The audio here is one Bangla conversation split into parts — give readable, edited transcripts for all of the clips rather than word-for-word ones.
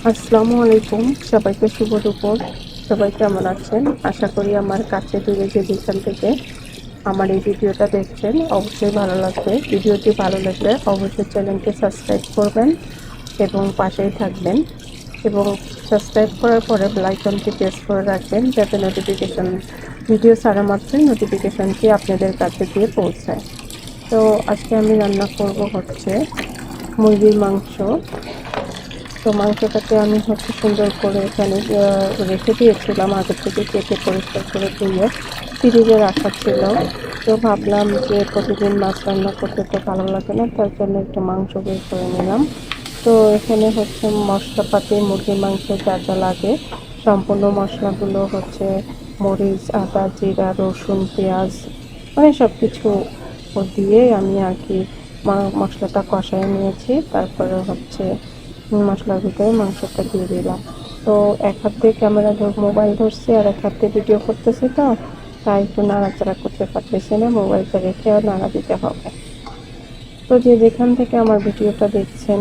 আসসালামু আলাইকুম, সবাইকে শুভ দুপুর। সবাই কেমন আছেন? আশা করি আমার কাছে দূরে যে যেখান থেকে আমার এই ভিডিওটা দেখছেন অবশ্যই ভালো লাগবে। ভিডিওটি ভালো লাগলে অবশ্যই চ্যানেলটি সাবস্ক্রাইব করবেন এবং পাশেই থাকবেন, এবং সাবস্ক্রাইব করার পরে বেল আইকনটি প্রেস করে রাখবেন যাতে ভিডিও ছাড়া মাত্রই নোটিফিকেশনটি আপনাদের কাছে গিয়ে পৌঁছায়। তো আজকে আমি রান্না করব হচ্ছে মুরগির মাংস। তো মাংসটাকে আমি সুন্দর করে এখানে রেখে দিয়েছিলাম, আগে থেকে কেটে পরিষ্কার করে ধুয়ে ফ্রিজে রাখা ছিল। তো ভাবলাম যে প্রতিদিন মাছ রান্না করতে তো ভালো লাগে না, তার জন্য একটু মাংস বের করে নিলাম। তো এখানে মশলাপাতি মুরগির মাংস যা যা লাগে সম্পূর্ণ মশলাগুলো মরিচ, আদা, জিরা, রসুন, পেঁয়াজ মানে সব কিছু দিয়ে আমি আর কি মশলাটা কষায় নিয়েছি। তারপরে মশলার ভিতরে মাংসটা দিয়ে দিলাম। তো এক হাত দিয়ে ক্যামেরা মোবাইল ধরছি আর এক হাত দিয়ে ভিডিও করতেছি, তো তাই একটু নাড়াচাড়া করতে পারতেছি না, মোবাইলটা রেখেও নাড়া দিতে হবে। তো যে যেখান থেকে আমার ভিডিওটা দেখছেন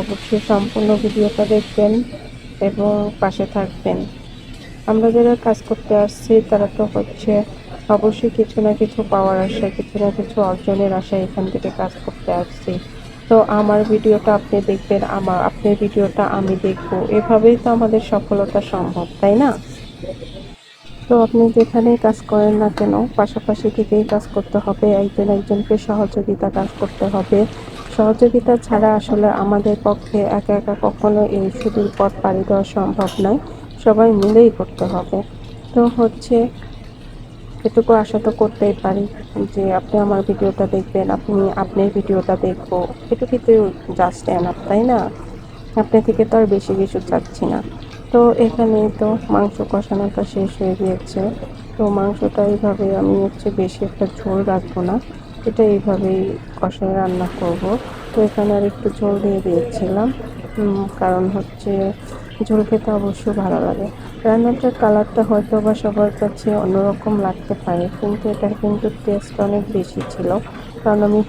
অবশ্যই সম্পূর্ণ ভিডিওটা দেখবেন এবং পাশে থাকবেন। আমরা যারা কাজ করতে আসছি তারা তো অবশ্যই কিছু না কিছু পাওয়ার আশায়, কিছু না কিছু অর্জনের আশায় এখান থেকে কাজ করতে আসছি। তো আমার ভিডিওটা আপনি দেখবেন, আপনার ভিডিওটা আমি দেখব, এভাবেই তো আমাদের সফলতা সম্ভব, তাই না? তো আপনি যেখানেই কাজ করেন না কেন পাশাপাশি থেকেই কাজ করতে হবে, একজন একজনকে সহযোগিতা কাজ করতে হবে। সহযোগিতা ছাড়া আসলে আমাদের পক্ষে একা একা কখনো এই সুদূর পথ পাড়ি দেওয়া সম্ভব নয়, সবাই মিলেই করতে হবে। তো এটুকু আশা তো করতেই পারি যে আপনি আমার ভিডিওটা দেখবেন, আপনার ভিডিওটা দেখবো, এটুকুই তো জাস্ট এনাফ, তাই না? আপনার থেকে তো আর বেশি কিছু চাচ্ছি না। তো এখানেই তো মাংস কষানোটা শেষ হয়ে গিয়েছে। তো মাংসটা এইভাবে আমি বেশি একটা ঝোল রাখবো না, এটা এইভাবেই কষায় রান্না করব। তো এখানে আর একটু ঝোল দিয়ে দিয়েছিলাম, কারণ ঝোল খেতে অবশ্যই ভালো লাগে। রান্নাটার কালারটা হয়তো বা সবার কাছে অন্যরকম লাগতে পারে, কিন্তু এটার কিন্তু টেস্ট অনেক বেশি ছিল, কারণ আমি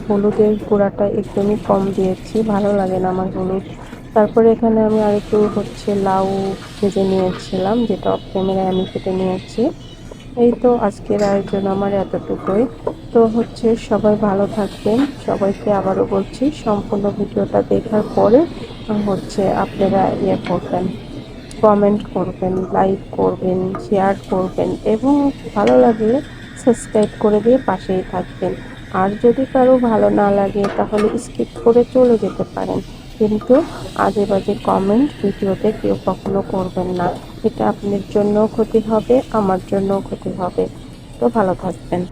হলুদের গুঁড়াটা একদমই কম দিয়েছি, ভালো লাগে না আমার হলুদ। তারপরে এখানে আমি আরেকটু লাউ ভেজে নিয়েছিলাম, যেটা অফ ক্যামেরায় আমি কেটে নিয়েছি। এই তো আজকের আয়োজন আমার এতটুকুই। তো সবাই ভালো থাকবেন। সবাইকে আবারও বলছি সম্পূর্ণ ভিডিওটা দেখার পরে আপনারা করবেন, কমেন্ট করবেন, লাইক করবেন, শেয়ার করবেন এবং ভালো লাগলে সাবস্ক্রাইব করে দিয়ে পাশেই থাকবেন। আর যদি কারো ভালো না লাগে তাহলে স্কিপ করে চলে যেতে পারেন, কিন্তু আজে বাজে কমেন্ট ভিডিওতে কেউ কখনো করবেন না। এটা আপনার জন্য ক্ষতি হবে, আমার জন্য ক্ষতি হবে। তো ভালো থাকবেন।